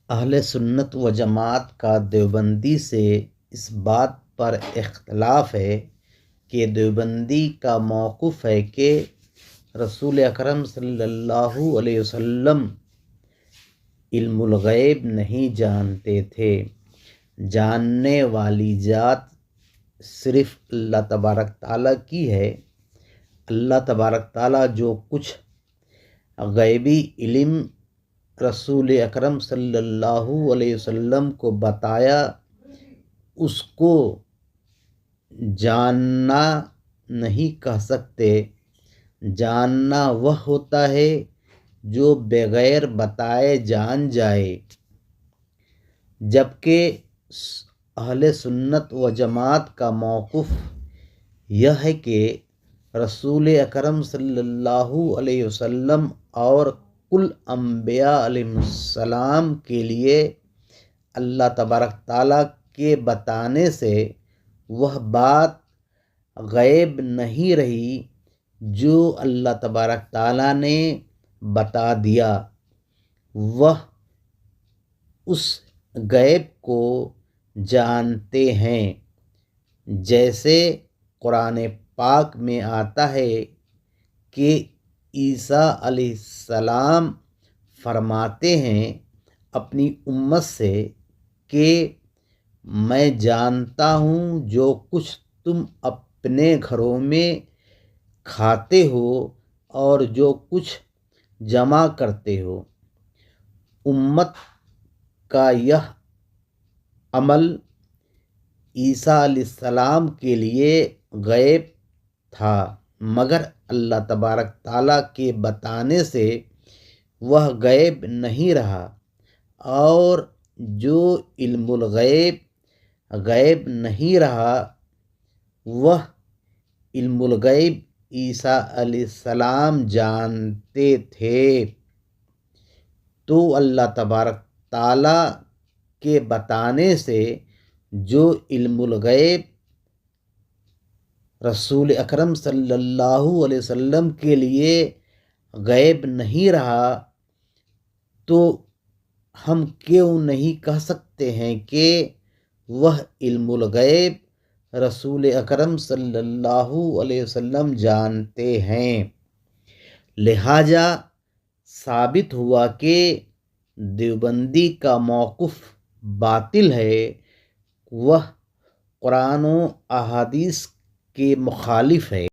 اہل سنت و جماعت کا دیوبندی سے اس بات پر اختلاف ہے کہ دیوبندی کا موقف ہے کہ رسول اکرم صلی اللہ علیہ وسلم علم الغیب نہیں جانتے تھے۔ جاننے والی ذات صرف اللہ تبارک تعالیٰ کی ہے۔ اللہ تبارک تعالیٰ جو کچھ غیبی علم رسول اکرم صلی اللہ علیہ وسلم کو بتایا، اس کو جاننا نہیں کہہ سکتے۔ جاننا وہ ہوتا ہے جو بغیر بتائے جان جائے، جبکہ اہل سنت و جماعت کا موقف یہ ہے کہ رسول اکرم صلی اللہ علیہ وسلم اور کل انبیاء علیہ السلام کے لیے اللہ تبارک تعالیٰ کے بتانے سے وہ بات غیب نہیں رہی جو اللہ تبارک تعالیٰ نے بتا دیا۔ وہ اس غیب کو جانتے ہیں، جیسے قرآن پاک میں آتا ہے کہ عیسیٰ علیہ السلام فرماتے ہیں اپنی امت سے کہ میں جانتا ہوں جو کچھ تم اپنے گھروں میں کھاتے ہو اور جو کچھ جمع کرتے ہو۔ امت کا یہ عمل عیسیٰ علیہ السلام کے لیے غیب تھا، مگر اللہ تبارک تعالیٰ کے بتانے سے وہ غیب نہیں رہا، اور جو علم الغیب غیب نہیں رہا وہ علم الغیب عیسیٰ علیہ السلام جانتے تھے۔ تو اللہ تبارک تعالیٰ کے بتانے سے جو علم الغیب رسول اکرم صلی اللہ علیہ وسلم کے لیے غیب نہیں رہا، تو ہم کیوں نہیں کہہ سکتے ہیں کہ وہ علم الغیب رسول اکرم صلی اللہ علیہ وسلم جانتے ہیں؟ لہٰذا ثابت ہوا کہ دیوبندی کا موقف باطل ہے، وہ قرآن و احادیث کے مخالف ہے۔